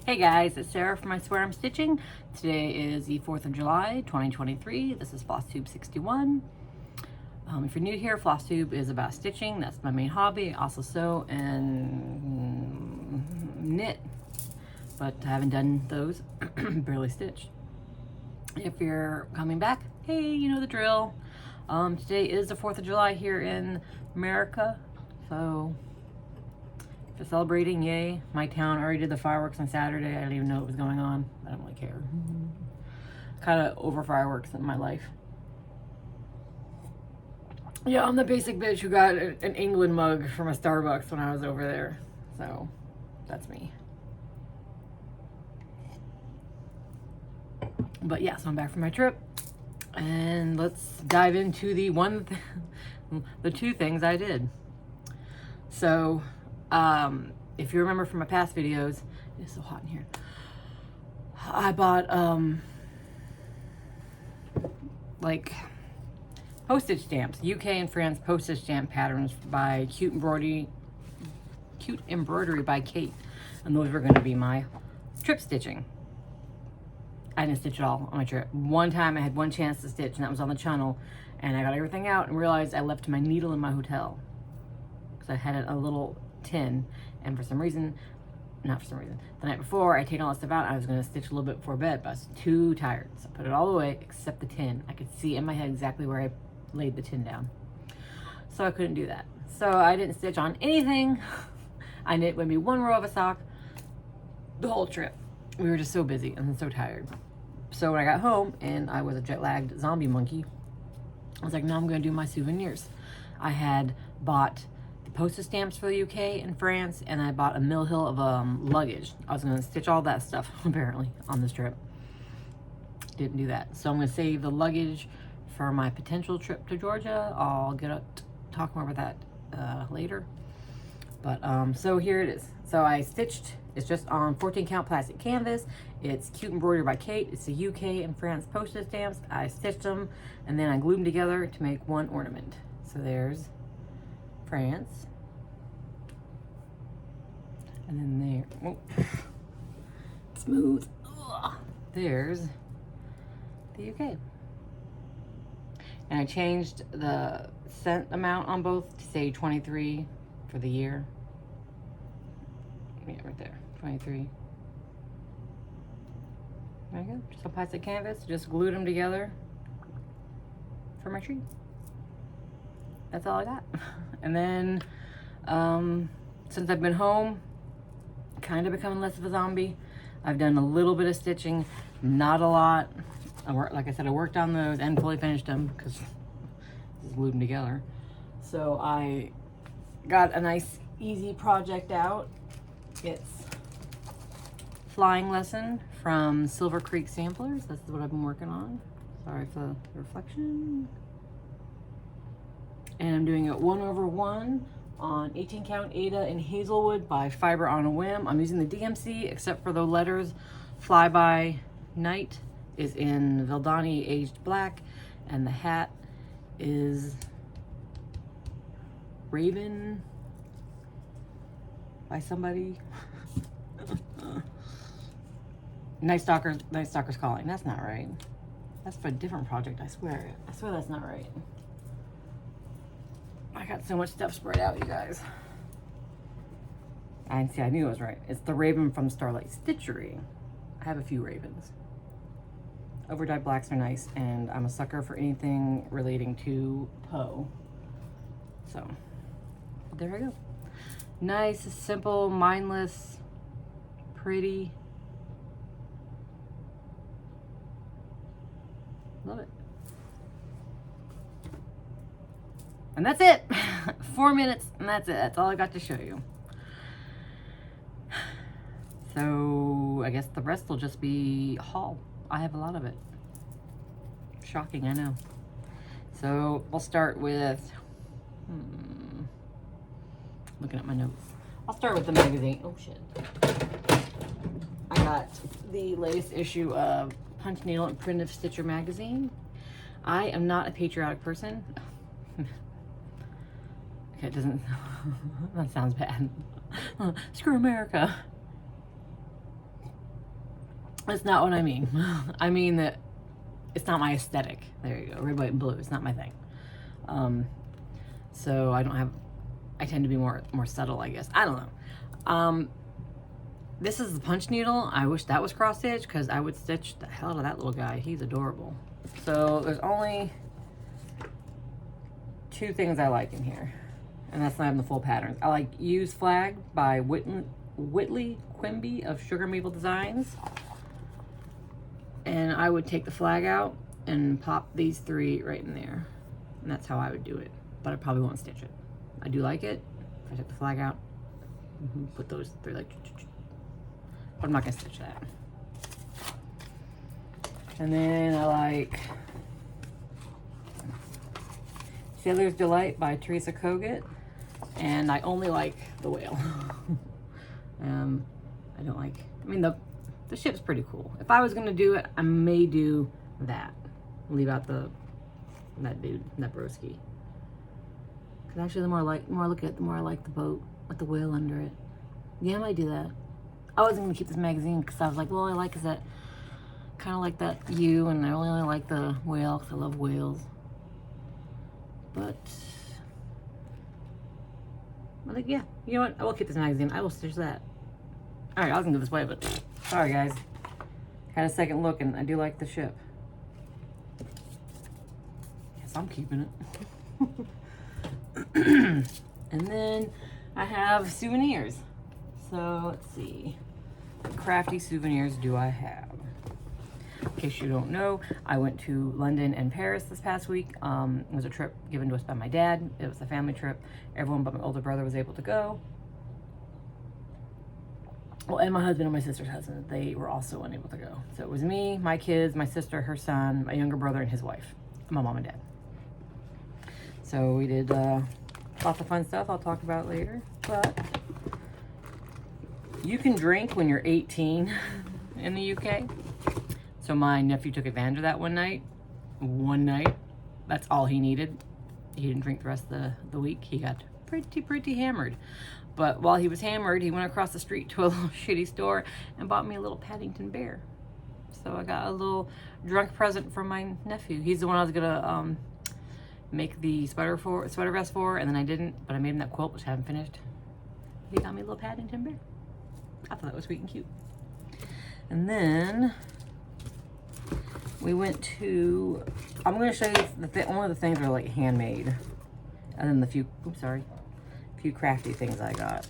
Hey guys, it's Sarah from isweariamstitching. Today is the 4th of July, 2023. This is Flosstube 61. If you're new here, Flosstube is about stitching. That's my main hobby. I also sew and knit, but I haven't done those. Barely stitched. If you're coming back, hey, you know the drill. Today is the 4th of July here in America, so if you're celebrating, yay. My town already did the fireworks on Saturday. I didn't even know what was going on. I don't really care. Kind of over fireworks in my life. Yeah, I'm the basic bitch who got an England mug from a Starbucks when I was over there. So, that's me. But yeah, so I'm back from my trip. And let's dive into the two things I did. So, if you remember from my past videos, it's so hot in here. I bought, like, postage stamps, UK and France postage stamp patterns by Cute Embroidery by Kate. And those were going to be my trip stitching. I didn't stitch it all on my trip. One time I had one chance to stitch, and that was on the channel. And I got everything out and realized I left my needle in my hotel. Because I had a little tin, and the night before I taken all that stuff out. I was going to stitch a little bit before bed, but I was too tired. So I put it all away except the tin. I could see in my head exactly where I laid the tin down. So I couldn't do that. So I didn't stitch on anything. I knit maybe one row of a sock the whole trip. We were just so busy and so tired. So when I got home and I was a jet-lagged zombie monkey, I was like, no, I'm going to do my souvenirs. I had bought the postage stamps for the UK and France, and I bought a mill-hill of luggage. I was going to stitch all that stuff, apparently, on this trip. Didn't do that. So I'm going to save the luggage for my potential trip to Georgia. I'll talk more about that later. But so here it is. So I stitched, it's just on 14 count plastic canvas. It's Cute Embroidery by Kate. It's the UK and France postage stamps. I stitched them and then I glued them together to make one ornament. So there's France. And then there, oh, smooth. Ugh. There's the UK. And I changed the cent amount on both to say 23 for the year. Yeah, right there, 23. There you go, just a plastic canvas, just glued them together for my tree. That's all I got. And then, since I've been home, kind of becoming less of a zombie, I've done a little bit of stitching, not a lot. Like I said, I worked on those and fully finished them because just glued them together. So I got a nice, easy project out. It's Flying Lesson from Silver Creek Samplers. That's what I've been working on. Sorry for the reflection. And I'm doing it 1/1 on 18 count Ada in Hazelwood by Fiber on a Whim. I'm using the DMC except for the letters. Fly By Night is in Vildani Aged Black, and the hat is Raven by somebody. Night Stalker's Calling. That's not right. That's for a different project, I swear. I swear that's not right. I got so much stuff spread out, you guys. I knew it was right. It's the Raven from Starlight Stitchery. I have a few Ravens. Overdyed blacks are nice, and I'm a sucker for anything relating to Poe. So, there we go. Nice, simple, mindless, pretty. Love it. And that's it. 4 minutes, and that's it. That's all I got to show you. So, I guess the rest will just be haul. I have a lot of it. Shocking, I know. So, we'll start with... looking at my notes. I'll start with the magazine. Oh, shit. I got the latest issue of Punch Needle and Print of Stitcher magazine. I am not a patriotic person. Okay, it doesn't... that sounds bad. Screw America. That's not what I mean. I mean that it's not my aesthetic. There you go. Red, white, and blue. It's not my thing. So I tend to be more subtle, I guess. I don't know. This is the punch needle. I wish that was cross stitch because I would stitch the hell out of that little guy. He's adorable. So there's only 2 things I like in here, and that's not even the full patterns. I like Use Flag by Whitley Quimby of Sugar Maple Designs. And I would take the flag out and pop these 3 right in there. And that's how I would do it. But I probably won't stitch it. I do like it. If I take the flag out, put those 3 like, but I'm not gonna stitch that. And then I like Sailor's Delight by Teresa Kogut. And I only like the whale. I don't like, I mean, the ship's pretty cool. If I was gonna do it, I may do that. Leave out that dude, that broski. Cause actually, the more I look at it, the more I like the boat with the whale under it. Yeah, I might do that. I wasn't gonna keep this magazine because I was like, well, all I like is that, kind of like that U, and I only like the whale because I love whales. But I'm like, yeah, you know what? I will keep this magazine. I will stitch that. All right, I was gonna go this way, but sorry, guys. Had a second look, and I do like the ship. Yes, I'm keeping it. And then I have souvenirs. So let's see. What Crafty souvenirs do I have? In case you don't know, I went to London and Paris this past week. It was a trip given to us by my dad. It was a family trip. Everyone but my older brother was able to go. Well, and my husband and my sister's husband, they were also unable to go. So it was me, my kids, my sister, her son, my younger brother, and his wife, and my mom and dad. So we did lots of fun stuff I'll talk about later. But you can drink when you're 18 in the UK. So my nephew took advantage of that one night. That's all he needed. He didn't drink the rest of the week. He got pretty hammered. But while he was hammered, he went across the street to a little shitty store and bought me a little Paddington Bear. So I got a little drunk present from my nephew. He's the one I was gonna make the sweater vest for, and then I didn't, but I made him that quilt, which I haven't finished. He got me a little Paddington Bear. I thought that was sweet and cute. And then we went to, I'm gonna show you only the things that are like handmade. And then the few crafty things I got.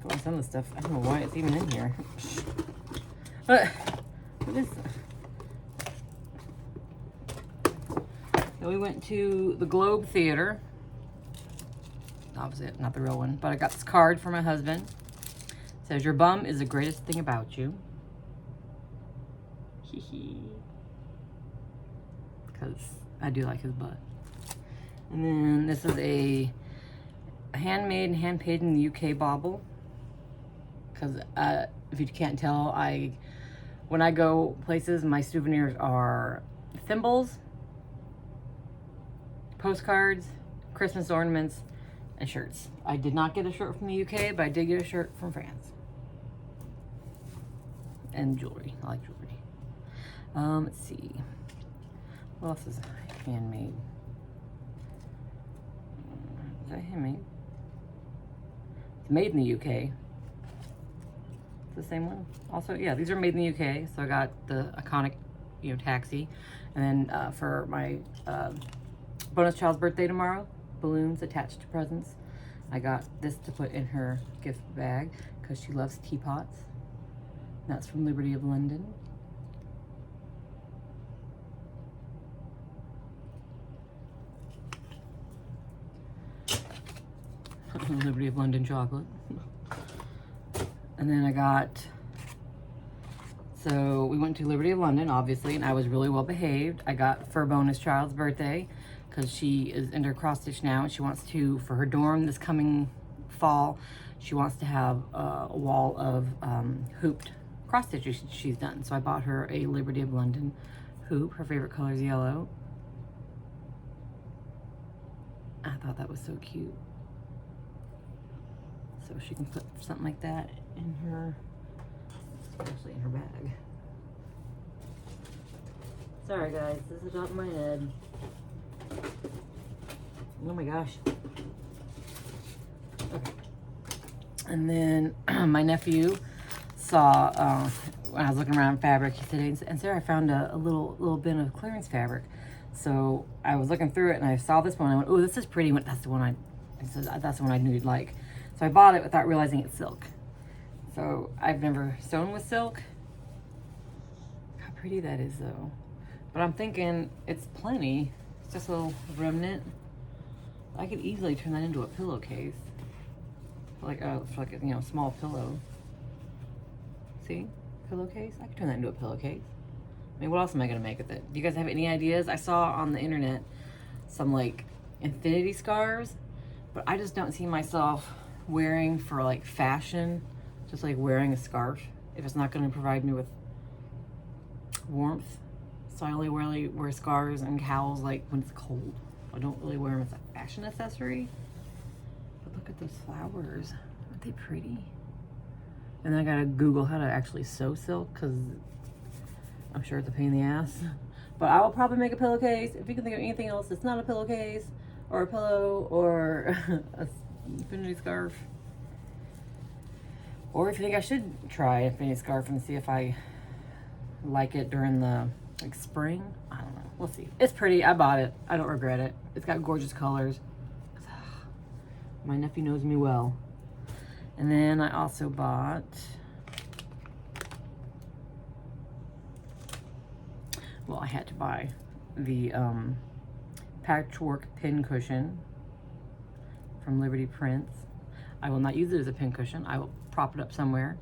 Oh, some of the stuff, I don't know why it's even in here. But what is So we went to the Globe Theater. Obviously, not the real one, but I got this card for my husband. It says, "Your bum is the greatest thing about you." Hee hee. Because I do like his butt. And then this is a handmade and hand-painted in the UK bauble. Because if you can't tell, when I go places, my souvenirs are thimbles, postcards, Christmas ornaments, and shirts. I did not get a shirt from the UK, but I did get a shirt from France. And jewelry. I like jewelry. Let's see. What else is handmade? Is that handmade? It's made in the UK. It's the same one. Also, yeah, these are made in the UK. So I got the iconic, taxi. And then for my bonus child's birthday tomorrow, balloons attached to presents. I got this to put in her gift bag because she loves teapots. That's from Liberty of London. Liberty of London chocolate. And then I got, so we went to Liberty of London, obviously, and I was really well behaved. I got for bonus child's birthday, because she is into cross stitch now, and she wants to, for her dorm this coming fall, she wants to have a wall of hooped cross stitches she's done. So I bought her a Liberty of London hoop. Her favorite color is yellow. I thought that was so cute. So she can put something like that in her actually in her bag. Sorry guys, this is off my head. Oh my gosh. Okay. And then my nephew saw, when I was looking around fabric, he said, and Sarah, I found a little bin of clearance fabric. So I was looking through it and I saw this one. I went, oh, this is pretty. That's the one I said, that's the one I knew you'd like. So I bought it without realizing it's silk. So I've never sewn with silk. How pretty that is though. But I'm thinking it's plenty. It's just a little remnant. I could easily turn that into a pillowcase. For like a you know, small pillow. See? Pillowcase? I could turn that into a pillowcase. I mean, what else am I gonna make with it? Do you guys have any ideas? I saw on the internet some like infinity scarves, but I just don't see myself wearing for like fashion, just like wearing a scarf if it's not gonna provide me with warmth. So I only really wear scarves and cowls like when it's cold. I don't really wear them as a fashion accessory. But look at those flowers. Aren't they pretty? And then I gotta Google how to actually sew silk because I'm sure it's a pain in the ass. But I will probably make a pillowcase. If you can think of anything else that's not a pillowcase or a pillow or a infinity scarf. Or if you think I should try infinity scarf and see if I like it during the like spring. I don't know. We'll see. It's pretty. I bought it. I don't regret it. It's got gorgeous colors. My nephew knows me well. And then I also bought I had to buy the Patchwork Pincushion from Liberty Prints. I will not use it as a pincushion. I will prop it up somewhere.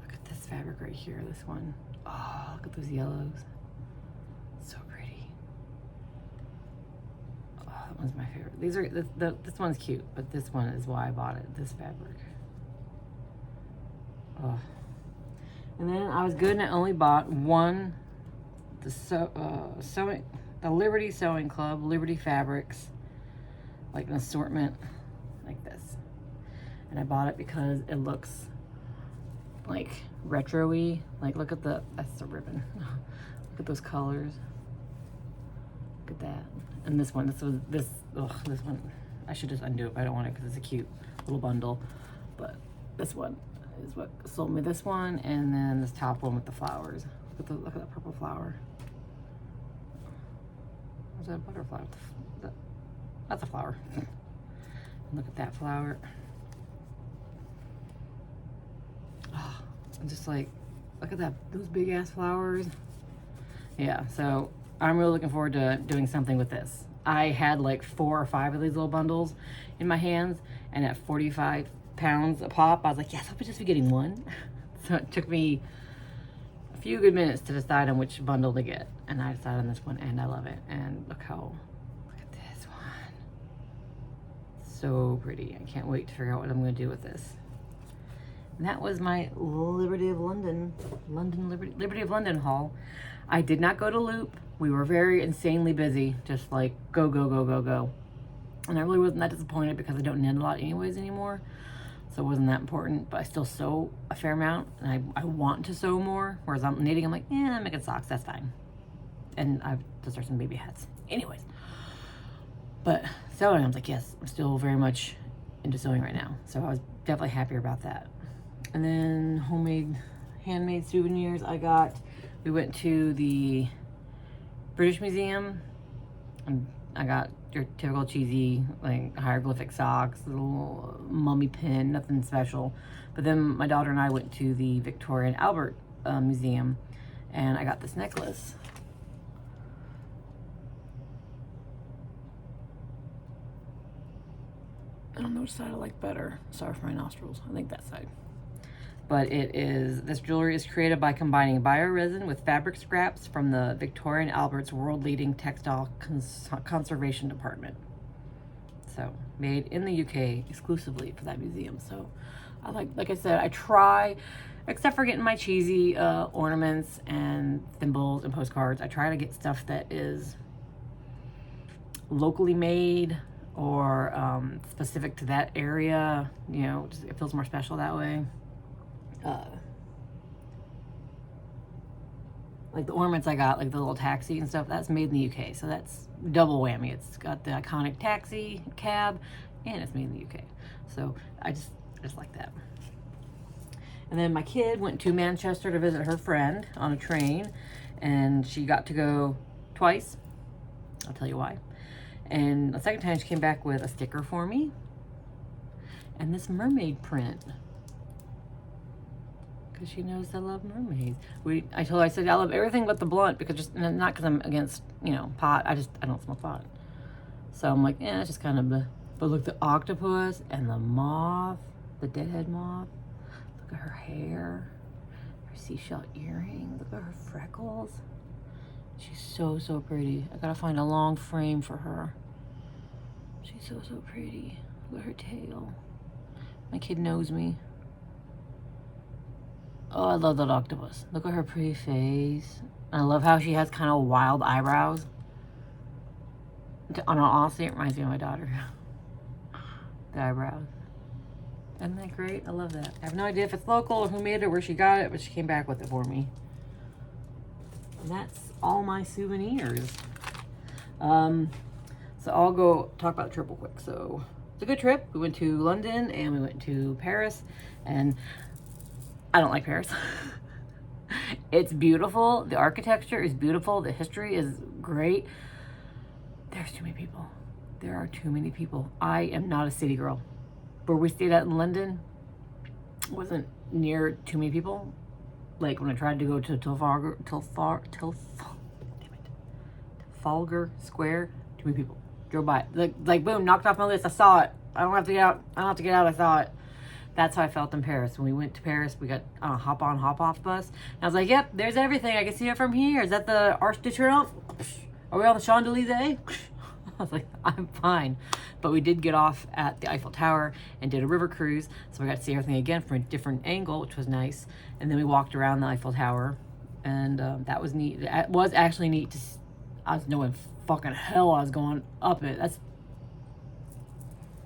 Look at this fabric right here, this one. Oh, look at those yellows. So pretty. Oh, that one's my favorite. These are, this one's cute, but this one is why I bought it, this fabric. Oh. And then I was good and I only bought one, the Liberty Sewing Club, Liberty Fabrics, like an assortment like this. And I bought it because it looks like retro-y. Like look at that's the ribbon. Look at those colors. Look at that. And this one, this one, I should just undo it, but I don't want it because it's a cute little bundle. But this one is what sold me this one, and then this top one with the flowers. Look at that purple flower. Is that a butterfly? That's a flower. Look at that flower. Oh, I'm just like, look at that, those big ass flowers. Yeah, so I'm really looking forward to doing something with this. I had like 4 or 5 of these little bundles in my hands, and at 45 pounds a pop, I was like, yes, I'll just be getting one. So it took me a few good minutes to decide on which bundle to get, and I decided on this one, and I love it. And look at this one. So pretty. I can't wait to figure out what I'm going to do with this. And that was my Liberty of London haul. I did not go to Loop. We were very insanely busy, just like go, go, go, go, go. And I really wasn't that disappointed because I don't knit a lot anyways anymore. So it wasn't that important, but I still sew a fair amount, and I want to sew more. Whereas I'm knitting, I'm like, yeah, I'm making socks, that's fine. And I've just started some baby hats. Anyways. But sewing, I was like, yes, I'm still very much into sewing right now. So I was definitely happier about that. And then handmade souvenirs we went to the British Museum, and I got your typical cheesy like hieroglyphic socks, little mummy pin, nothing special. But then my daughter and I went to the Victoria and Albert Museum, and I got this necklace. I don't know which side I like better. Sorry for my nostrils. I think that side. But this jewelry is created by combining bioresin with fabric scraps from the Victoria and Albert's world-leading textile conservation department. So, made in the UK exclusively for that museum. So, like I said, I try, except for getting my cheesy ornaments and thimbles and postcards, I try to get stuff that is locally made or specific to that area. You know, it feels more special that way. Like the ornaments I got, like the little taxi and stuff, that's made in the UK. So that's double whammy. It's got the iconic taxi cab and it's made in the UK. So I just like that. And then my kid went to Manchester to visit her friend on a train, and she got to go twice. I'll tell you why. And the second time she came back with a sticker for me and this mermaid print. Because she knows I love mermaids. I told her, I said, I love everything but the blunt, because just, not because I'm against, you know, pot. I don't smoke pot. So I'm like, yeah, it's just kind of the, but look, the octopus and the moth, the deadhead moth. Look at her hair, her seashell earring. Look at her freckles. She's so, so pretty. I gotta find a long frame for her. She's so, so pretty. Look at her tail. My kid knows me. Oh, I love that octopus. Look at her pretty face. I love how she has kind of wild eyebrows. Honestly, it reminds me of my daughter. The eyebrows. Isn't that great? I love that. I have no idea if it's local or who made it or where she got it, but she came back with it for me. And that's all my souvenirs. So I'll go talk about the trip real quick. So it's a good trip. We went to London and we went to Paris, and I don't like Paris. It's beautiful. The architecture is beautiful. The history is great. There's too many people. There are too many people. I am not a city girl. Where we stayed at in London wasn't near too many people. Like when I tried to go to Trafalgar Square, too many people. Drove by. Like boom, knocked off my list. I saw it. I don't have to get out. I don't have to get out. I saw it. That's how I felt in Paris. When we went to Paris, we got on a hop-on, hop-off bus. And I was like, yep, there's everything. I can see it from here. Is that the Arc de Triomphe? Are we on the Champs-Élysées? I was like, I'm fine. But we did get off at the Eiffel Tower and did a river cruise. So we got to see everything again from a different angle, which was nice. And then we walked around the Eiffel Tower. And that was neat. It was actually neat to see. I was knowing fucking hell I was going up it.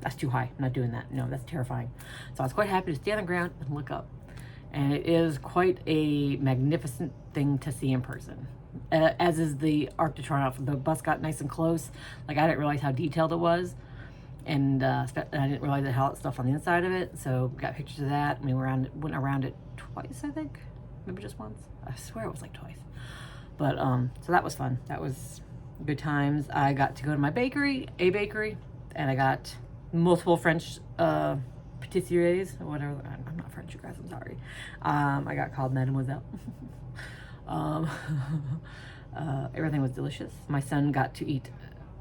That's too high. I'm not doing that. No, that's terrifying. So I was quite happy to stay on the ground and look up. And it is quite a magnificent thing to see in person. As is the Arc de Triomphe. The bus got nice and close. Like, I didn't realize how detailed it was. And I didn't realize it had all that stuff on the inside of it. So we got pictures of that. And we went around it twice, I think. Maybe just once. I swear it was like twice. But, so that was fun. That was good times. I got to go to my bakery, and I got multiple French patisseries or whatever. I'm not French, you guys, I'm sorry. I got called Mademoiselle. Everything was delicious. My son got to eat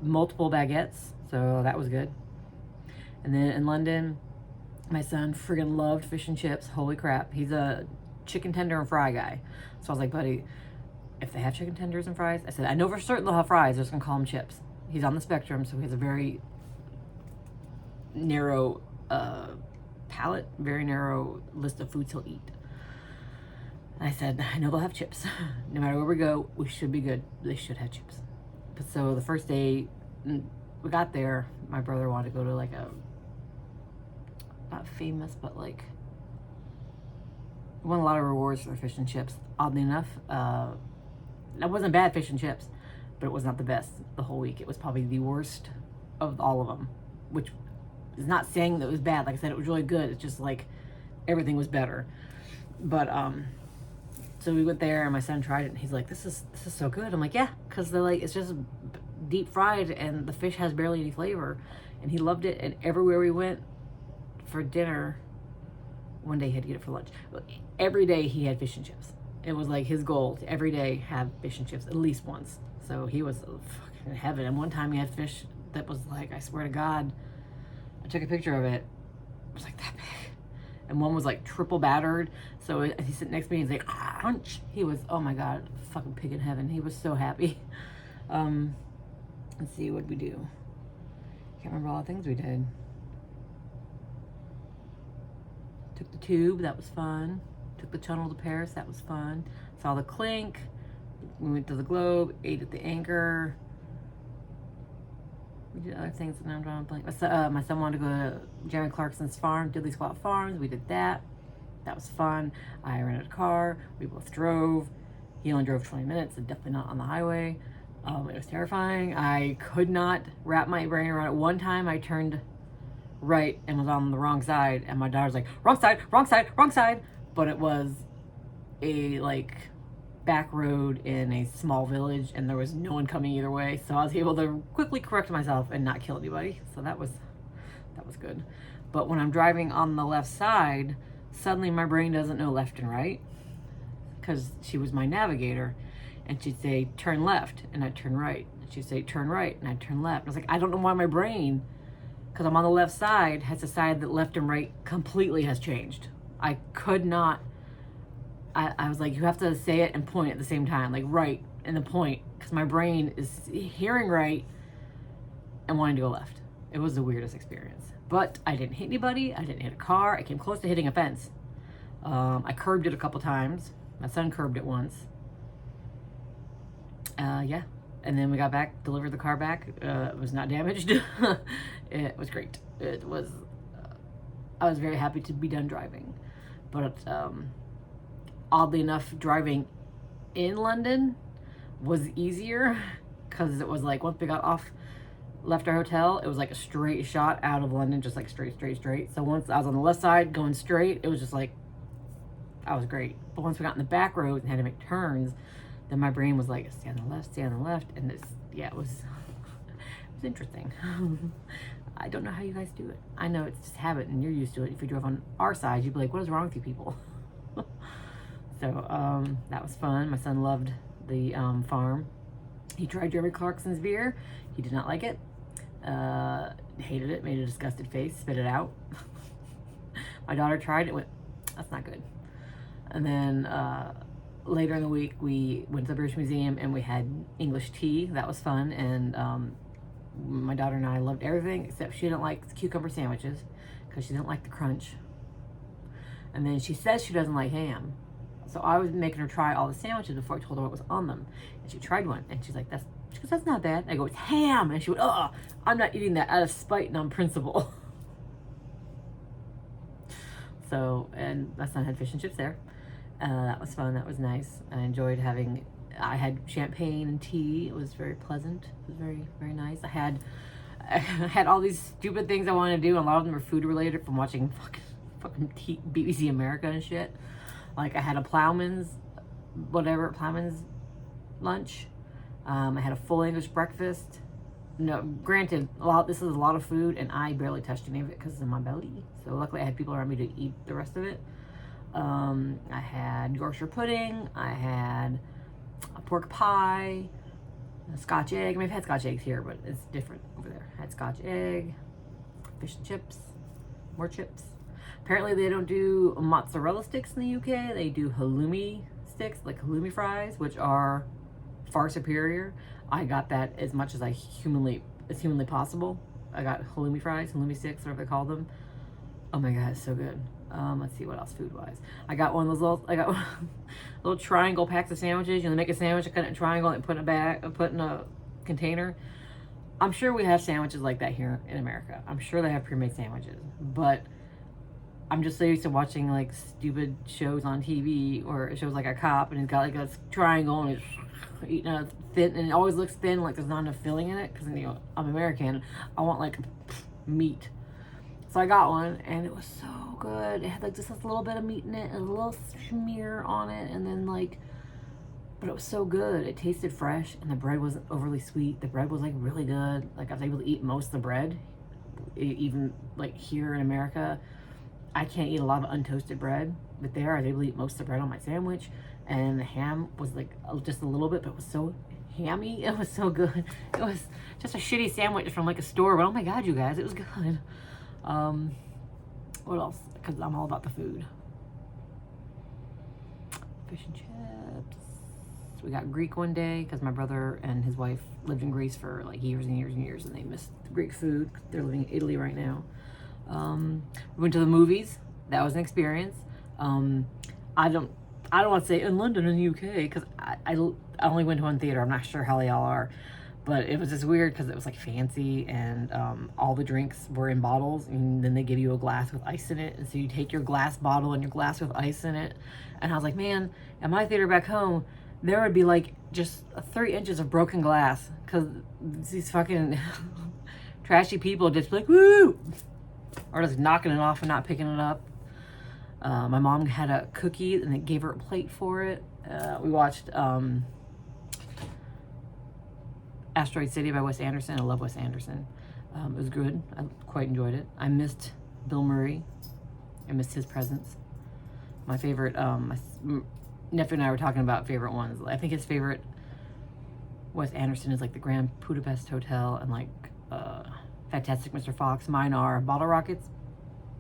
multiple baguettes, so that was good. And then in London, my son friggin' loved fish and chips. Holy crap. He's a chicken tender and fry guy. So I was like, buddy, if they have chicken tenders and fries, I said, I know for certain they'll have fries. They're just gonna call them chips. He's on the spectrum, so he has a very narrow palate, very narrow list of foods he'll eat. And I said, I know they'll have chips. No matter where we go, we should be good. They should have chips. But so the first day we got there, my brother wanted to go to like a, not famous, but like, won a lot of rewards for fish and chips. Oddly enough, that wasn't bad fish and chips, but it was not the best the whole week. It was probably the worst of all of them, which is not saying that it was bad. Like I said, it was really good. It's just like everything was better. But so we went there and my son tried it and he's like, this is so good. I'm like, yeah, because they're like, it's just deep fried and the fish has barely any flavor. And he loved it. And everywhere we went for dinner, one day he had to get it for lunch. Every day he had fish and chips. It was like his goal to every day have fish and chips at least once. So he was fucking in heaven. And one time he had fish that was like, I swear to God, I took a picture of it. It was like that big. And one was like triple battered. So he's sitting next to me and he's like, crunch. He was, oh my God, fucking pig in heaven. He was so happy. Let's see, what did we do? Can't remember all the things we did. Took the tube, that was fun. Took the tunnel to Paris, that was fun. Saw the Clink. We went to the Globe, ate at the Anchor. We did other things that I'm drawing a blank. My son wanted to go to Jeremy Clarkson's farm, Diddley Squat Farms. We did that. That was fun. I rented a car. We both drove. He only drove 20 minutes, and definitely not on the highway. It was terrifying. I could not wrap my brain around it. One time I turned right and was on the wrong side, and my daughter's like, wrong side, wrong side, wrong side. But it was a like back road in a small village, and there was no one coming either way. So I was able to quickly correct myself and not kill anybody. So that was good. But when I'm driving on the left side, suddenly my brain doesn't know left and right, because she was my navigator, and she'd say turn left and I'd turn right, and she'd say turn right and I'd turn left. I was like, I don't know why my brain, because I'm on the left side, has decided that left and right completely has changed. I could not. I was like, you have to say it and point at the same time, like right and the point, because my brain is hearing right and wanting to go left. It was the weirdest experience. But I didn't hit anybody. I didn't hit a car. I came close to hitting a fence. I curbed it a couple times. My son curbed it once. Yeah. And then we got back, delivered the car back. It was not damaged. It was great. It was, I was very happy to be done driving. But oddly enough, driving in London was easier, because it was like, once we got off, left our hotel, it was like a straight shot out of London, just like straight. So once I was on the left side going straight, it was just like, I was great. But once we got in the back roads and had to make turns, then my brain was like, stay on the left, and this, yeah, it was interesting. I don't know how you guys do it. I know it's just habit, and you're used to it. If you drove on our side, you'd be like, what is wrong with you people? So that was fun. My son loved the farm. He tried Jeremy Clarkson's beer. He did not like it. Hated it, made a disgusted face, spit it out. My daughter tried it, went, that's not good. And then later in the week, we went to the British Museum and we had English tea. That was fun. And my daughter and I loved everything, except she didn't like the cucumber sandwiches because she didn't like the crunch. And then she says she doesn't like ham. So I was making her try all the sandwiches before I told her what was on them. And she tried one, and she's like, she goes, that's not bad. I go, it's ham. And she went, oh, I'm not eating that out of spite and on principle. So, and my son had fish and chips there. That was fun. That was nice. I had champagne and tea. It was very pleasant. It was very, very nice. I had all these stupid things I wanted to do. And a lot of them were food related from watching fucking BBC America and shit. Like I had a plowman's lunch. I had a full English breakfast. No, granted, this is a lot of food, and I barely touched any of it because of my belly. So luckily I had people around me to eat the rest of it. I had Yorkshire pudding. I had a pork pie, a Scotch egg. I mean, I've had Scotch eggs here, but it's different over there. I had Scotch egg, fish and chips, more chips. Apparently they don't do mozzarella sticks in the UK. They do halloumi sticks, like halloumi fries, which are far superior. I got that as much as humanly possible. I got halloumi fries, halloumi sticks, whatever they call them. Oh my god, it's so good. Let's see what else food-wise. I got one of those little triangle packs of sandwiches. You know, they make a sandwich, cut it in a triangle, and put in a container. I'm sure we have sandwiches like that here in America. I'm sure they have pre-made sandwiches, but I'm just so used to watching like stupid shows on TV, or it shows like a cop and he's got like a triangle and he's eating a thin, and it always looks thin, like there's not enough filling in it, because I'm American. I want like meat. So I got one, and it was so good. It had like just this little bit of meat in it and a little smear on it, and then but it was so good. It tasted fresh, and the bread wasn't overly sweet. The bread was like really good. Like I was able to eat most of the bread. Even like here in America, I can't eat a lot of untoasted bread, but there I was able to eat most of the bread on my sandwich, and the ham was like just a little bit, but it was so hammy. It was so good. It was just a shitty sandwich from like a store, but oh my god, you guys, it was good. What else? Because I'm all about the food. Fish and chips. We got Greek one day because my brother and his wife lived in Greece for like years and years and years, and they missed Greek food. They're living in Italy right now. We went to the movies. That was an experience. I don't want to say in London in the UK, because I only went to one theater. I'm not sure how they all are, but it was just weird because it was like fancy, and all the drinks were in bottles, and then they give you a glass with ice in it, and so you take your glass bottle and your glass with ice in it. And I was like, man, at my theater back home, there would be like just 3 inches of broken glass because these fucking trashy people just like, woo, or just knocking it off and not picking it up. My mom had a cookie and they gave her a plate for it. We watched Asteroid City by Wes Anderson. I love Wes Anderson. It was good. I quite enjoyed it. I missed Bill Murray. I missed his presence. My favorite, my nephew and I were talking about favorite ones. I think his favorite Wes Anderson is like the Grand Budapest Hotel and like Fantastic Mr. Fox. Mine are Bottle Rockets,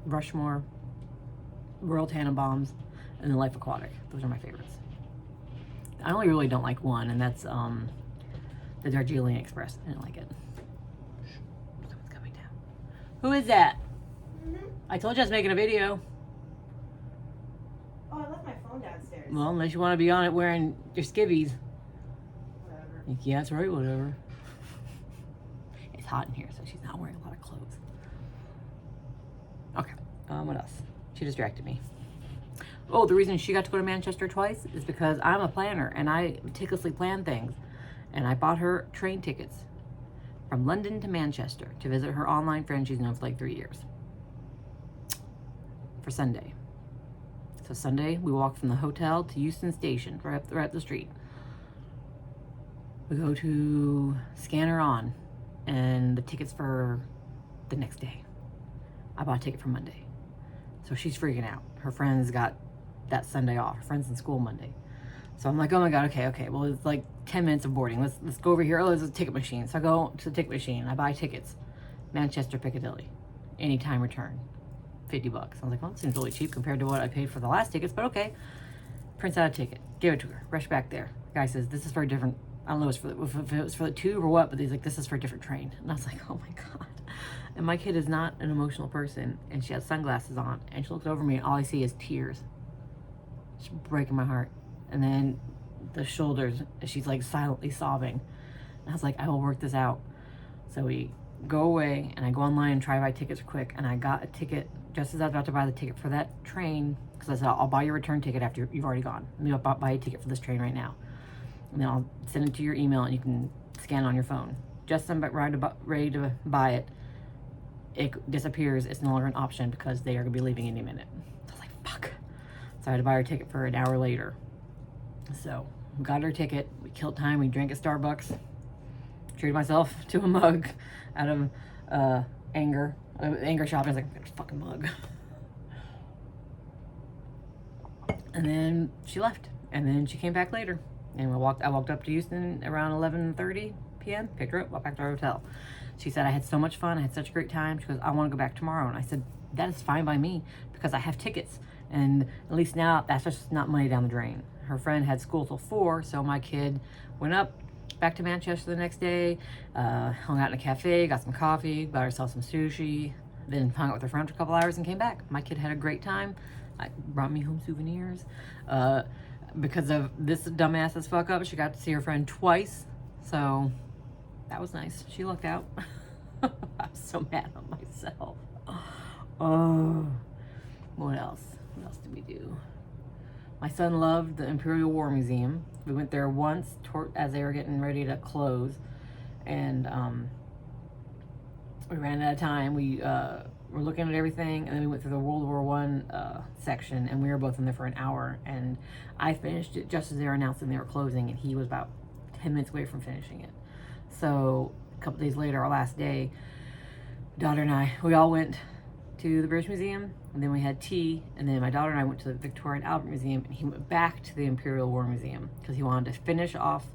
Rushmore, Royal Tenenbaums, and The Life Aquatic. Those are my favorites. I only really don't like one, and that's the Darjeeling Express. I didn't like it. Someone's coming down. Who is that? I told you I was making a video. Oh, I left my phone downstairs. Well, unless you want to be on it wearing your skivvies. Whatever. Yeah, that's right, whatever. It's hot in here, so she's not wearing a lot of clothes. Okay, what else? She distracted me. Oh, the reason she got to go to Manchester twice is because I'm a planner and I meticulously plan things. And I bought her train tickets from London to Manchester to visit her online friend she's known for like 3 years. For Sunday. So Sunday, we walk from the hotel to Euston Station, right up the street. We go to Scanner On, and the tickets for the next day. I bought a ticket for Monday. So she's freaking out. Her friends got that Sunday off. Her friends in school Monday. So I'm like, oh my God, okay. Well, it's like 10 minutes of boarding. Let's go over here. Oh, there's a ticket machine. So I go to the ticket machine. I buy tickets. Manchester, Piccadilly. Anytime return. $50. I was like, well, it seems really cheap compared to what I paid for the last tickets, but okay. Prints out a ticket. Give it to her. Rush back there. The guy says, this is for a different, I don't know if it was for the tube or what, but he's like, this is for a different train. And I was like, oh my God. And my kid is not an emotional person, and she has sunglasses on, and she looks over me, and all I see is tears. It's breaking my heart. And then the shoulders, she's like silently sobbing. And I was like, I will work this out. So we go away, and I go online and try to buy tickets quick. And I got a ticket just as I was about to buy the ticket for that train, because I said, I'll buy your return ticket after you've already gone. Let me buy a ticket for this train right now. And then I'll send it to your email, and you can scan it on your phone. Just as I'm ready to buy it, it disappears. It's no longer an option because they are going to be leaving any minute. I was like, fuck. So I had to buy her ticket for an hour later. So we got her ticket. We killed time. We drank at Starbucks. Treated myself to a mug out of anger. Anger shopping. I was like, I'm a fucking mug. And then she left. And then she came back later. And I walked up to Houston around 11:30 p.m. Picked her up. Walked back to our hotel. She said, I had so much fun. I had such a great time. She goes, I want to go back tomorrow. And I said, that is fine by me because I have tickets. And at least now that's just not money down the drain. Her friend had school till 4, so my kid went up back to Manchester the next day, hung out in a cafe, got some coffee, got herself some sushi, then hung out with her friend for a couple hours and came back. My kid had a great time. Brought me home souvenirs. Because of this dumbass's fuck up, she got to see her friend twice, so that was nice. She lucked out. I'm so mad at myself. Oh, what else? What else did we do? My son loved the Imperial War Museum. We went there once as they were getting ready to close, and we ran out of time. We were looking at everything, and then we went through the World War I section, and we were both in there for an hour, and I finished it just as they were announcing they were closing, and he was about 10 minutes away from finishing it. So a couple days later, our last day, daughter and I, we all went to the British Museum, and then we had tea, and then my daughter and I went to the Victoria and Albert Museum, and he went back to the Imperial War Museum because he wanted to finish off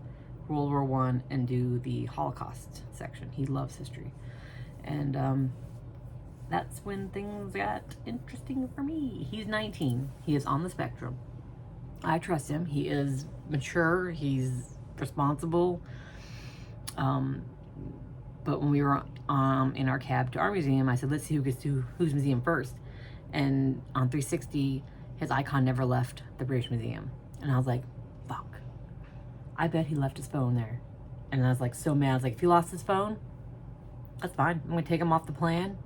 World War I and do the Holocaust section. He loves history. And that's when things got interesting for me. He's 19. He is on the spectrum. I trust him. He is mature. He's responsible. But when we were in our cab to our museum, I said, let's see who gets to whose museum first. And on 360, his icon never left the British Museum. And I was like, fuck. I bet he left his phone there. And I was like, so mad. I was like, if he lost his phone, that's fine. I'm going to take him off the plan.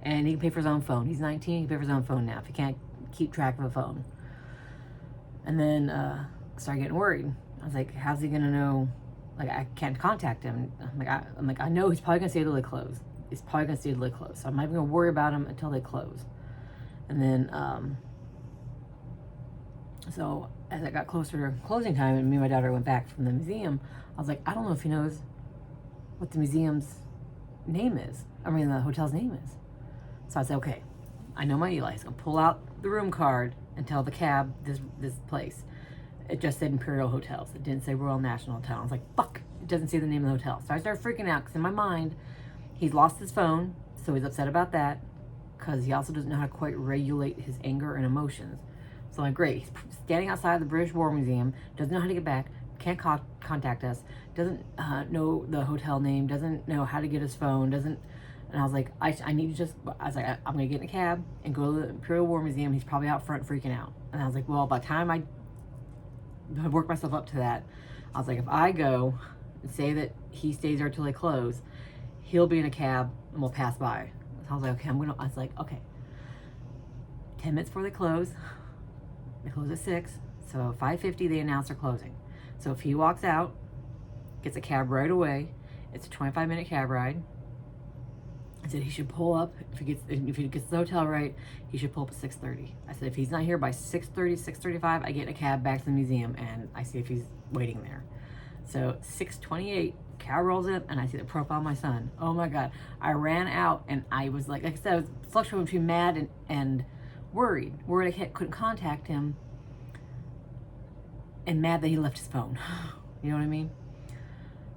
And he can pay for his own phone. He's 19, he can pay for his own phone now if he can't keep track of a phone. And then started getting worried. I was like, how's he gonna know? Like, I can't contact him. I'm like, I know he's probably gonna stay till they close. He's probably gonna stay till they close. So I'm not even gonna worry about him until they close. And then, so as I got closer to closing time and me and my daughter went back from the museum, I was like, I don't know if he knows what the museum's name is. I mean, the hotel's name is. So I said, okay, I know my Eli. He's gonna pull out the room card and tell the cab this place. It just said Imperial Hotels. It didn't say Royal National Hotel. I was like, fuck, it doesn't say the name of the hotel. So I started freaking out because in my mind, he's lost his phone, so he's upset about that because he also doesn't know how to quite regulate his anger and emotions. So I'm like, great, he's standing outside the British War Museum, doesn't know how to get back, can't contact us, doesn't know the hotel name, doesn't know how to get his phone, doesn't, and I was like, I need to I was like, I'm gonna get in a cab and go to the Imperial War Museum. He's probably out front freaking out. And I was like, well, by the time I work myself up to that, I was like, if I go and say that he stays there till they close, he'll be in a cab and we'll pass by. So I was like, okay, I was like, okay, 10 minutes before they close at 6, so 5:50 they announce they're closing. So if he walks out, gets a cab right away, it's a 25-minute cab ride. I said he should pull up, if he gets the hotel right, he should pull up at 6:30. I said if he's not here by 6:30, 6:35, I get a cab back to the museum and I see if he's waiting there. So 6:28, cab rolls up and I see the profile of my son. Oh my God. I ran out and I was like I said, I was fluctuating between mad and worried I couldn't contact him and mad that he left his phone. You know what I mean?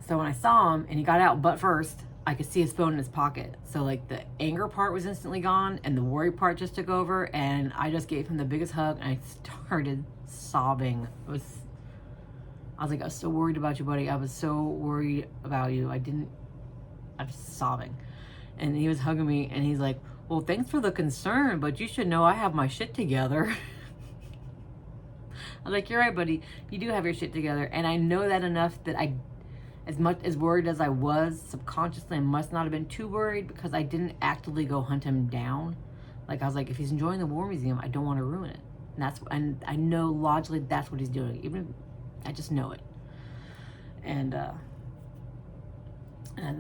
So when I saw him and he got out butt first, I could see his phone in his pocket. So like the anger part was instantly gone and the worry part just took over, and I just gave him the biggest hug and I started sobbing. I was like, I was so worried about you, buddy. I was so worried about you. I was sobbing. And he was hugging me and he's like, well, thanks for the concern, but you should know I have my shit together. I was like, you're right, buddy. You do have your shit together. And I know that enough that as much as worried as I was, subconsciously I must not have been too worried because I didn't actively go hunt him down. Like, I was like, if he's enjoying the War Museum, I don't want to ruin it. And I know logically that's what he's doing. Even I just know it. And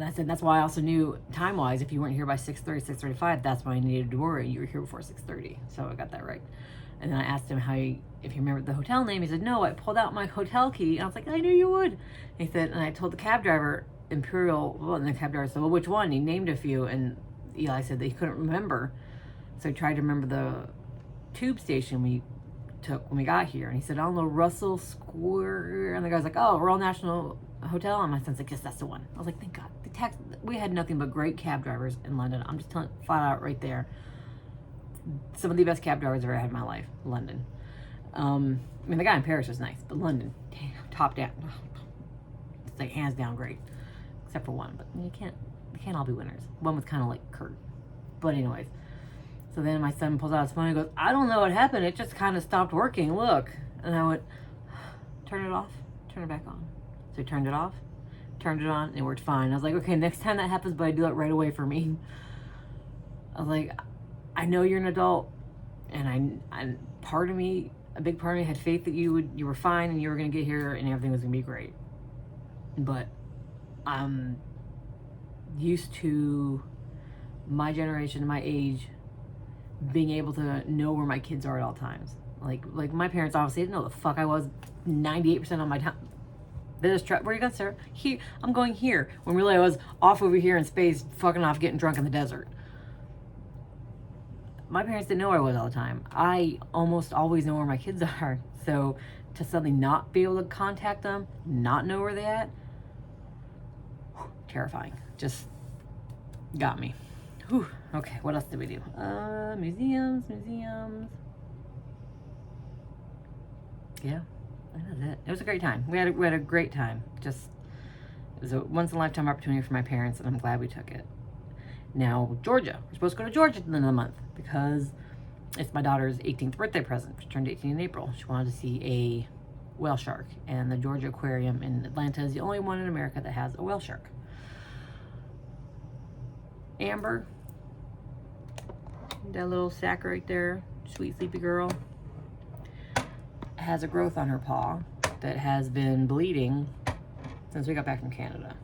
that's why I also knew time-wise, if you weren't here by 6:30, 6:35, that's why I needed to worry. You were here before 6:30, so I got that right. And then I asked him if he remembered the hotel name. He said, no, I pulled out my hotel key. And I was like, I knew you would. And he said, and I told the cab driver, Imperial, well, and the cab driver said, well, which one? He named a few, and Eli said that he couldn't remember. So he tried to remember the tube station we took when we got here. And he said, I don't know, Russell Square. And the guy's like, oh, Royal National Hotel. And my son's like, yes, that's the one. I was like, thank God. We had nothing but great cab drivers in London. I'm just telling flat out right there. Some of the best cab drivers I've ever had in my life. London. I mean, the guy in Paris was nice, but London, damn, top down. It's like hands down great. Except for one, but they can't all be winners. One was kind of like Kurt. But anyways. So then my son pulls out his phone and goes, I don't know what happened. It just kind of stopped working. Look. And I went, turn it off. Turn it back on. So he turned it off. Turned it on and it worked fine. I was like, okay, next time that happens, but do that right away for me. I was like, I know you're an adult, and I part of me, a big part of me had faith that you were fine and you were gonna get here and everything was gonna be great. But I'm used to my generation, my age, being able to know where my kids are at all times. Like my parents obviously didn't know the fuck I was 98% of my time. They just where are you going, sir? Here, I'm going here. When really I was off over here in space, fucking off, getting drunk in the desert. My parents didn't know where I was all the time. I almost always know where my kids are. So to suddenly not be able to contact them, not know where they're at, terrifying. Just got me. Whew. Okay, what else did we do? Museums. Yeah. That was it. It was a great time. We had a great time. Just, it was a once in a lifetime opportunity for my parents, and I'm glad we took it. Now, Georgia. We're supposed to go to Georgia at the end of the month because it's my daughter's 18th birthday present. She turned 18 in April. She wanted to see a whale shark, and the Georgia Aquarium in Atlanta is the only one in America that has a whale shark. Amber, that little sack right there, sweet sleepy girl, has a growth on her paw, that has been bleeding since we got back from Canada.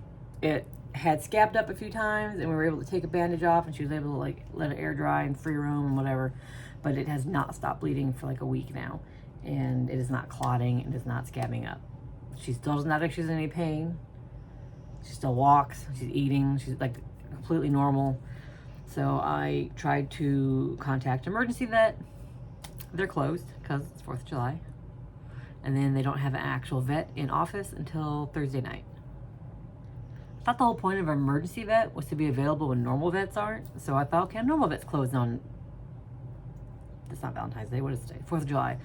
It had scabbed up a few times and we were able to take a bandage off and she was able to like let it air dry and free roam and whatever, but it has not stopped bleeding for like a week now, and it is not clotting, it is not scabbing up. She still does not think she's in any pain. She still walks, she's eating, she's like completely normal. So I tried to contact emergency vet. They're closed because it's 4th of July. And then they don't have an actual vet in office until Thursday night. I thought the whole point of an emergency vet was to be available when normal vets aren't. So I thought, okay, a normal vet's closed on, it's not Valentine's Day, what is it today? 4th of July.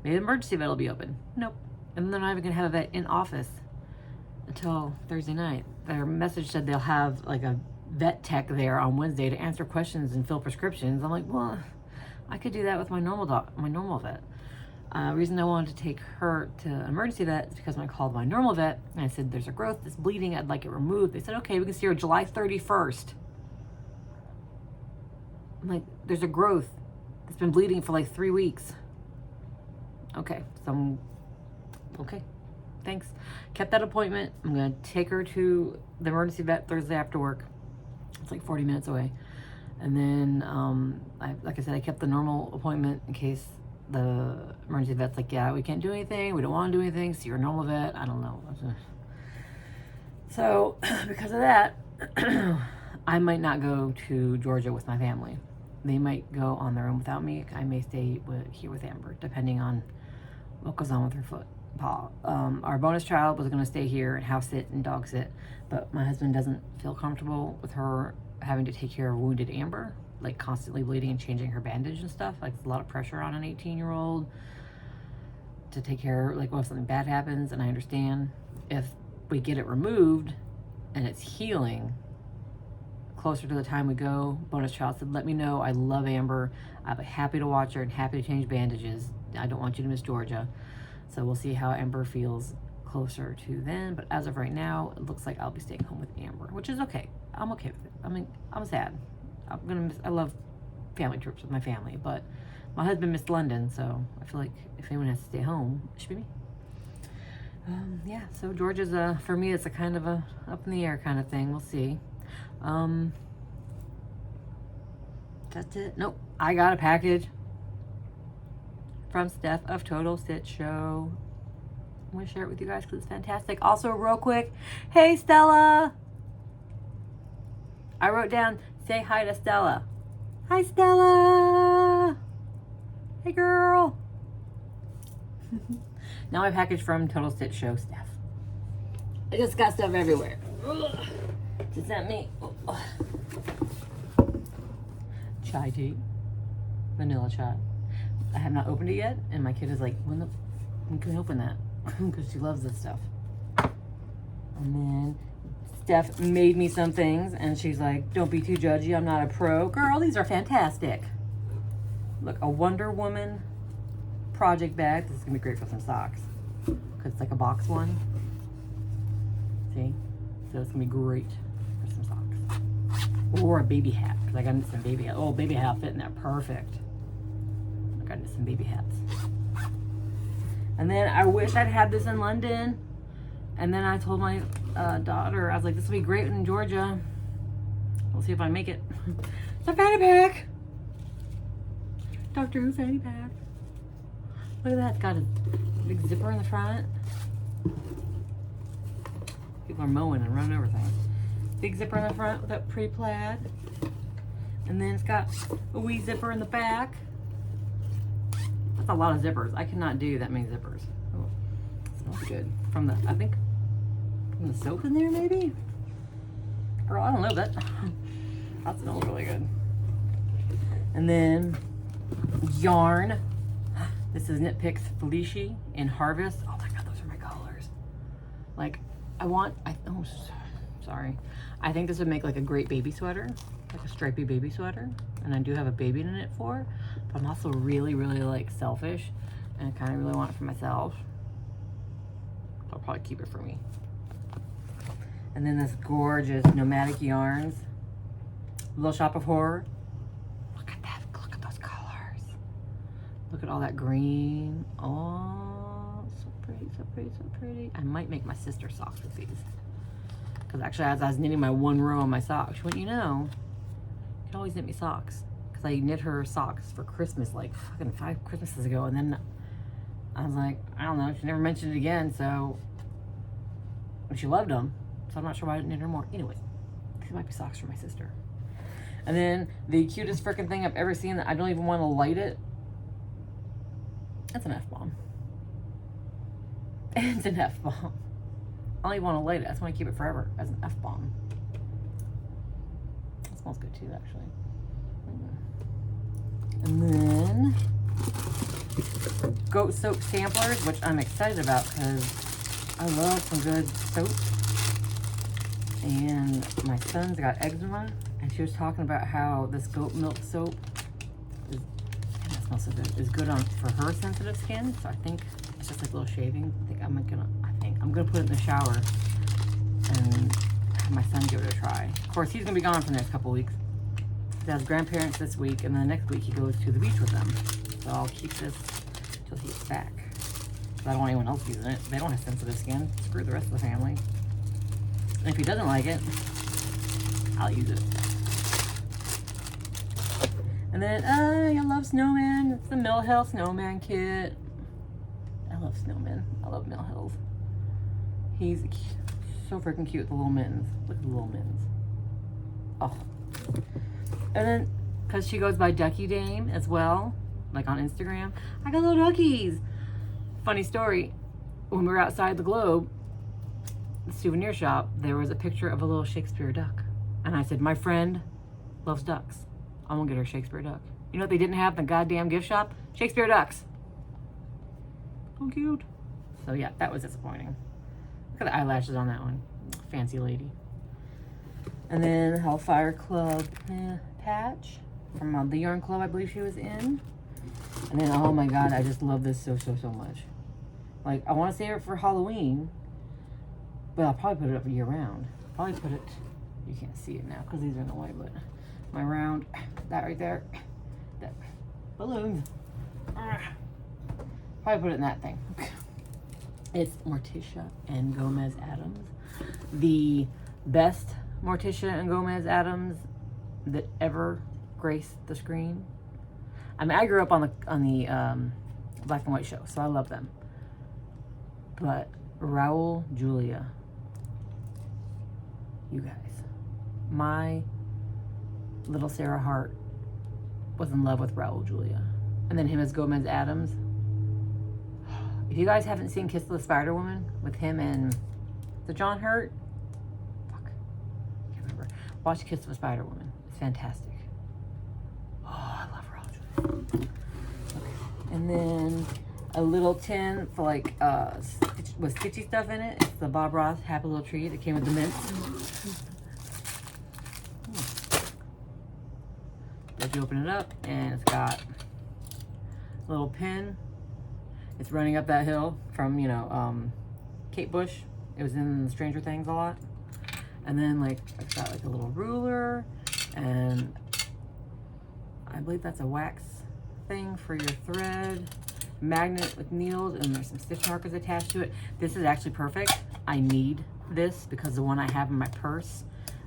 Maybe the emergency vet will be open. Nope. And they're not even gonna have a vet in office until Thursday night. Their message said they'll have like a vet tech there on Wednesday to answer questions and fill prescriptions. I'm like, well, I could do that with my normal vet. Reason I wanted to take her to an emergency vet is because when I called my normal vet and I said, there's a growth that's bleeding, I'd like it removed. They said, okay, we can see her July 31st. I'm like, there's a growth that's been bleeding for like 3 weeks. Okay, okay, thanks. Kept that appointment. I'm gonna take her to the emergency vet Thursday after work. It's like 40 minutes away. And then, like I said, I kept the normal appointment in case the emergency vet's like, yeah, we can't do anything. We don't want to do anything. See your normal vet. I don't know. So because of that, I might not go to Georgia with my family. They might go on their own without me. I may stay here with Amber, depending on what goes on with her paw. Our bonus child was going to stay here and house sit and dog sit, but my husband doesn't feel comfortable with her having to take care of wounded Amber, like constantly bleeding and changing her bandage and stuff. Like, it's a lot of pressure on an 18-year-old to take care, like, what if something bad happens. And I understand if we get it removed and it's healing closer to the time we go. Bonus child said, let me know. I love Amber. I'll be happy to watch her and happy to change bandages. I don't want you to miss Georgia. So we'll see how Amber feels closer to then. But as of right now, it looks like I'll be staying home with Amber, which is okay. I'm okay with it. I mean, I'm sad. I love family trips with my family, but my husband missed London, so I feel like if anyone has to stay home, it should be me. Yeah, so Georgia's for me, it's a kind of a up in the air kind of thing. We'll see. That's it. Nope. I got a package from Steph of Total Stitch Show. I'm going to share it with you guys because it's fantastic. Also, real quick, hey Stella! I wrote down, say hi to Stella. Hi Stella! Hey girl! Now my package from Total Stitch Show, Steph. I just got stuff everywhere. Does that mean chai tea? Vanilla chai. I have not opened it yet, and my kid is like, when can we open that? Because she loves this stuff. And then Steph made me some things, and she's like, don't be too judgy, I'm not a pro. Girl, these are fantastic. Look, a Wonder Woman project bag. This is gonna be great for some socks, because it's like a box one. See? So it's gonna be great for some socks. Or a baby hat, because I got into some baby hat. Oh, baby hat fit in there, perfect. I got into some baby hats. And then I wish I'd had this in London. And then I told my daughter, I was like, this will be great in Georgia. We'll see if I make it. It's a fanny pack. Doctor Who fanny pack. Look at that, it's got a big zipper in the front. People are mowing and running over things. Big zipper in the front with that pre-plaid. And then it's got a wee zipper in the back. That's a lot of zippers. I cannot do that many zippers. Oh, it smells good. From the, I think, from the soap in there maybe? Girl, I don't know, that smells really good. And then yarn. This is Knit Picks Felici in Harvest. Oh my God, those are my colors. Like, oh, sorry. I think this would make like a great baby sweater, like a stripy baby sweater. And I do have a baby to knit for, but I'm also really, really like selfish and I kind of really want it for myself. I'll probably keep it for me. And then this gorgeous Nomadic Yarns, Little Shop of Horror. Look at that, look at those colors. Look at all that green. Oh, so pretty, so pretty, so pretty. I might make my sister socks with these. Because actually, as I was knitting my one row of my socks, wouldn't you know, you can always knit me socks. Because I knit her socks for Christmas like fucking 5 Christmases ago. And then I was like, I don't know, she never mentioned it again, so. And she loved them. So I'm not sure why I didn't knit her more. Anyway, these might be socks for my sister. And then the cutest freaking thing I've ever seen that I don't even want to light it. That's an F-bomb. It's an F-bomb. I don't even want to light it. I just want to keep it forever as an F-bomb. It smells good too, actually. And then goat soap samplers, which I'm excited about because I love some good soap. And my son's got eczema, and she was talking about how this goat milk soap is, and it smells so good, is good on for her sensitive skin. So I think it's just like a little shaving. I think I'm gonna put it in the shower and have my son give it a try. Of course, he's gonna be gone for the next couple weeks. He has grandparents this week, and then next week he goes to the beach with them. So I'll keep this till he's back. I don't want anyone else using it. They don't have sensitive skin. Screw the rest of the family. And if he doesn't like it, I'll use it. And then, I love snowman. It's the Mill Hill snowman kit. I love snowmen. I love Mill Hills. He's so freaking cute with the little mittens. Look at the little mittens. Oh. And then, because she goes by Ducky Dame as well, like on Instagram, I got little duckies. Funny story, when we were outside the Globe, the souvenir shop, there was a picture of a little Shakespeare duck. And I said, my friend loves ducks. I'm gonna get her a Shakespeare duck. You know what they didn't have in the goddamn gift shop? Shakespeare ducks. So cute. So yeah, that was disappointing. Look at the eyelashes on that one. Fancy lady. And then Hellfire Club patch from the Yarn Club I believe she was in. And then, oh my god, I just love this so much. Like, I want to save it for Halloween, but I'll probably put it up year round. Probably put it, you can't see it now because these are in the way, but my round, that right there, that balloon. Probably put it in that thing. It's Morticia and Gomez Adams. The best Morticia and Gomez Adams that ever graced the screen. I mean, I grew up on the black and white show, so I love them. But Raul Julia, you guys, my little Sarah Hart was in love with Raul Julia, and then him as Gomez Adams. If you guys haven't seen Kiss of the Spider Woman with him and the John Hurt, fuck, can't remember. Watch Kiss of a Spider Woman. It's fantastic. Oh, I love Raul Julia. Okay. And then a little tin for like with stitchy stuff in it. It's the Bob Ross Happy Little Tree that came with the mints. But you open it up and it's got a little pin. It's running up that hill from, you know, Kate Bush. It was in Stranger Things a lot. And then like it's got like a little ruler, and I believe that's a wax thing for your thread, magnet with needles, and there's some stitch markers attached to it. This is actually perfect. I need this because the one I have in my purse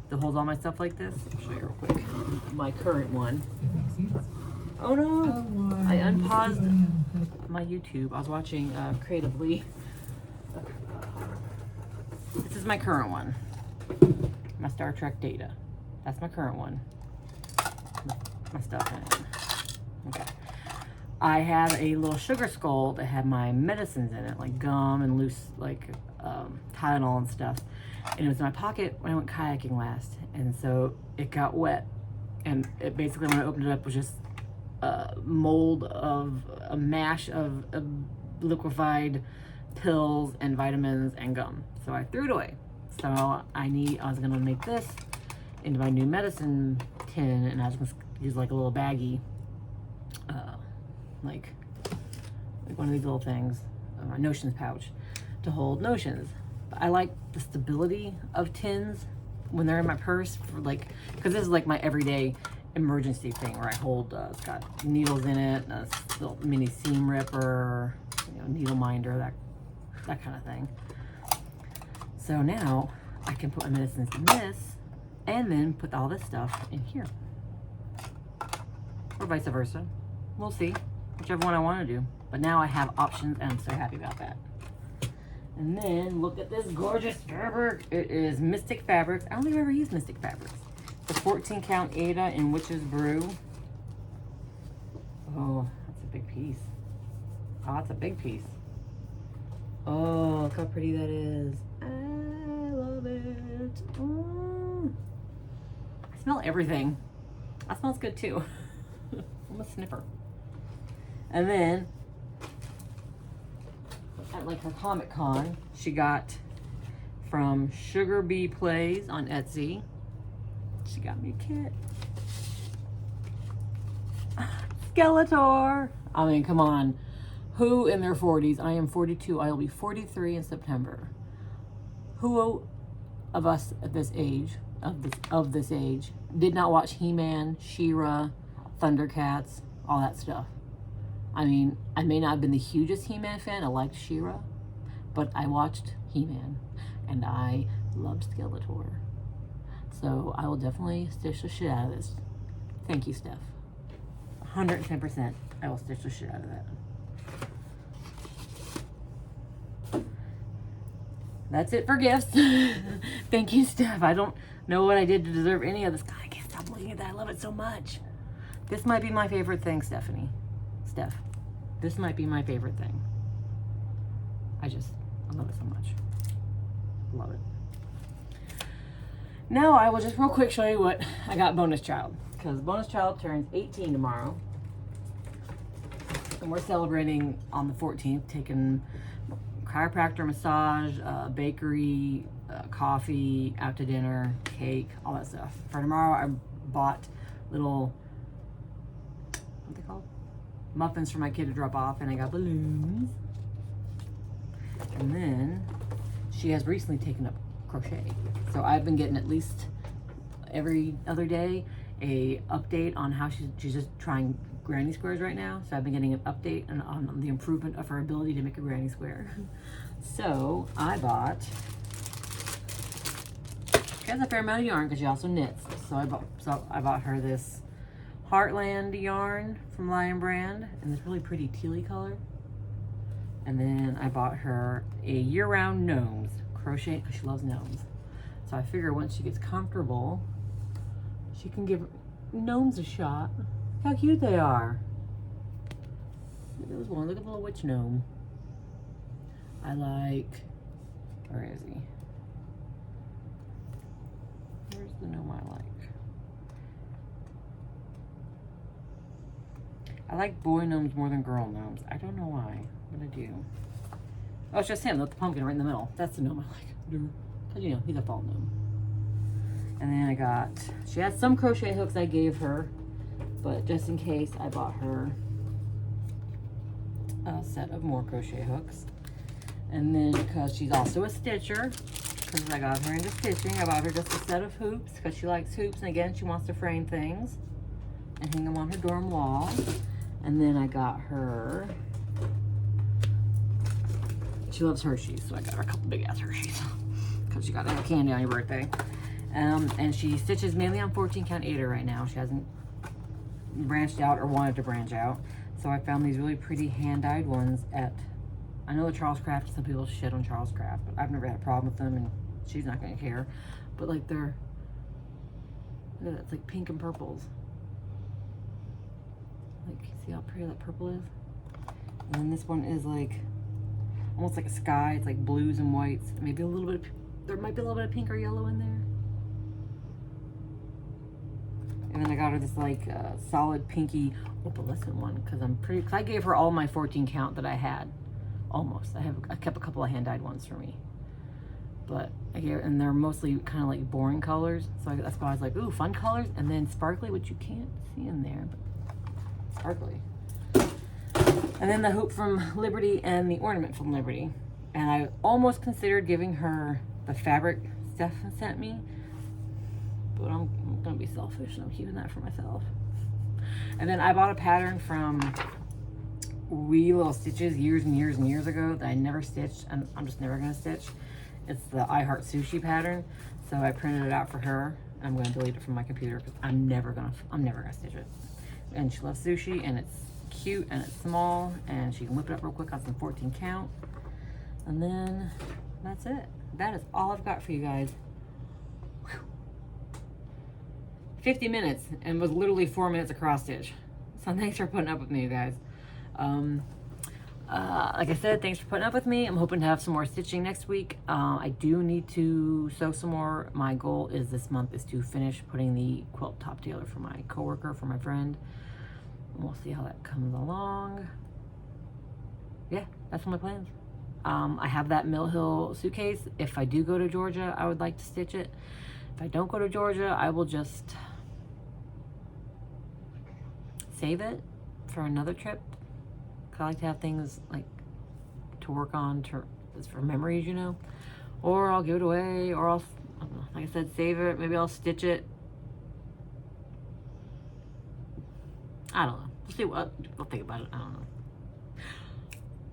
that holds all my stuff like this. I'll show you real quick. My current one. Oh no! I unpaused my YouTube. I was watching Creatively. This is my current one. My Star Trek data. That's my current one. My stuff in it. Okay. I have a little sugar skull that had my medicines in it, like gum and loose, like Tylenol and stuff. And it was in my pocket when I went kayaking last. And so it got wet. And it basically, when I opened it up, was just a mold of a mash of liquefied pills and vitamins and gum. So I threw it away. So I was gonna make this into my new medicine tin, and I was gonna use like a little baggie, like one of these little things, my notions pouch, to hold notions. But I like the stability of tins when they're in my purse, for like, because this is like my everyday emergency thing where I hold, it's got needles in it, a little mini seam ripper, you know, needle minder, that. that kind of thing. So now I can put my medicines in this and then put all this stuff in here. Or vice versa. We'll see. Whichever one I want to do. But now I have options and I'm so happy about that. And then look at this gorgeous fabric. It is Mystic Fabrics. I don't think I've ever used Mystic Fabrics. The 14 count Ada in Witch's Brew. Oh, that's a big piece. Oh, that's a big piece. Oh, look how pretty that is. I love it. Oh. I smell everything. That smells good too. I'm a sniffer. And then at like her Comic Con, she got from Sugar Bee Plays on Etsy. She got me a kit. Skeletor. I mean, come on. Who in their 40s? I am 42. I will be 43 in September. Who of us at this age, of this age, did not watch He-Man, She-Ra, Thundercats, all that stuff? I mean, I may not have been the hugest He-Man fan. I liked She-Ra, but I watched He-Man, and I loved Skeletor. So I will definitely stitch the shit out of this. Thank you, Steph. 110%. I will stitch the shit out of that. That's it for gifts. Thank you, Steph. I don't know what I did to deserve any of this. God, I can't stop looking at that. I love it so much. This might be my favorite thing, Stephanie. Steph. This might be my favorite thing. I love it so much. Love it. Now I will just real quick show you what I got Bonus Child. Because Bonus Child turns 18 tomorrow. And we're celebrating on the 14th, taking chiropractor, massage, bakery, coffee, out to dinner, cake, all that stuff. For tomorrow, I bought little, what are they called? Muffins for my kid to drop off, and I got balloons. And then she has recently taken up crochet. So I've been getting at least every other day a update on how she's just trying granny squares right now. So I've been getting an update on the improvement of her ability to make a granny square. So I bought, she has a fair amount of yarn because she also knits. So I bought her this Heartland yarn from Lion Brand in this really pretty tealy color. And then I bought her a year-round gnomes crochet because she loves gnomes. So I figure once she gets comfortable, she can give gnomes a shot. Look how cute they are. Look at this one. Look at the little witch gnome. I like, where is he? Where's the gnome I like? I like boy gnomes more than girl gnomes. I don't know why, but I do. Oh, it's just him, with the pumpkin right in the middle. That's the gnome I like. Because, you know, he's a fall gnome. And then I got, she has some crochet hooks I gave her, but just in case, I bought her a set of more crochet hooks. And then because she's also a stitcher, because I got her into stitching, I bought her just a set of hoops because she likes hoops. And again, she wants to frame things and hang them on her dorm wall. And then I got her, she loves Hershey's, so I got her a couple big ass Hershey's because you got to have candy on your birthday. And she stitches mainly on 14 count Ada right now. She hasn't branched out or wanted to branch out. So I found these really pretty hand-dyed ones at, I know the Charles Craft, some people shit on Charles Craft, but I've never had a problem with them and she's not gonna care. But like they're, look at that, it's like pink and purples. Like, see how pretty that purple is? And then this one is like, almost like a sky. It's like blues and whites. Maybe a little bit, there might be a little bit of pink or yellow in there. And then I got her this like solid pinky opalescent one because I gave her all my 14 count that I had. Almost. I kept a couple of hand-dyed ones for me. But I gave, and they're mostly kind of like boring colors. So that's why I was like, ooh, fun colors. And then sparkly, which you can't see in there, but sparkly. And then the hoop from Liberty and the ornament from Liberty. And I almost considered giving her the fabric Steph sent me. But I'm gonna be selfish and I'm keeping that for myself. And then I bought a pattern from wee little stitches years and years and years ago that I never stitched, and I'm just never gonna stitch. It's the I Heart Sushi pattern. So I printed it out for her. I'm gonna delete it from my computer because I'm never gonna stitch it. And she loves sushi, and it's cute and it's small, and she can whip it up real quick on some 14 count. And then that's it. That is all I've got for you guys. Whew. 50 minutes, and was literally 4 minutes of cross stitch. So thanks for putting up with me, you guys. Like I said, thanks for putting up with me. I'm hoping to have some more stitching next week. I do need to sew some more. My goal is this month is to finish putting the quilt top together for my coworker, for my friend. We'll see how that comes along. Yeah, that's my plans. I have that Mill Hill suitcase. If I do go to Georgia, I would like to stitch it. If I don't go to Georgia, I will just save it for another trip. I like to have things like to work on for memories, you know, or I'll give it away, or I'll, I don't know, like I said, save it. Maybe I'll stitch it. I don't know. We'll see what I'll think about it. I don't know.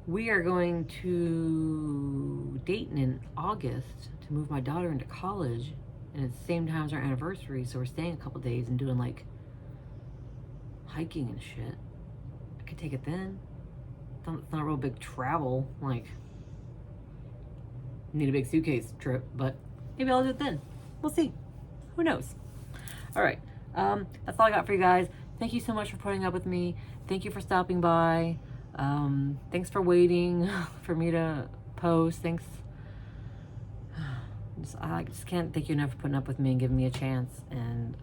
We are going to Dayton in August to move my daughter into college, and at the same time as our anniversary, so we're staying a couple days and doing like hiking and shit. I could take it then. It's not a real big travel, like need a big suitcase trip, but maybe I'll do it then. We'll see. Who knows? All right. That's all I got for you guys. Thank you so much for putting up with me. Thank you for stopping by. Thanks for waiting for me to post. Thanks. I just can't thank you enough for putting up with me and giving me a chance. And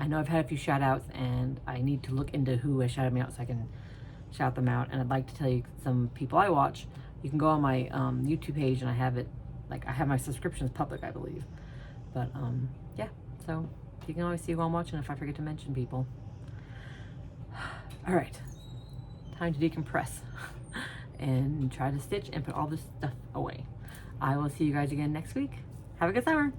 I know I've had a few shout outs, and I need to look into who has shouted me out so I can shout them out. And I'd like to tell you some people I watch. You can go on my YouTube page, and I have it, like I have my subscriptions public, I believe. But yeah, so you can always see who I'm watching if I forget to mention people. All right, time to decompress and try to stitch and put all this stuff away. I will see you guys again next week. Have a good summer.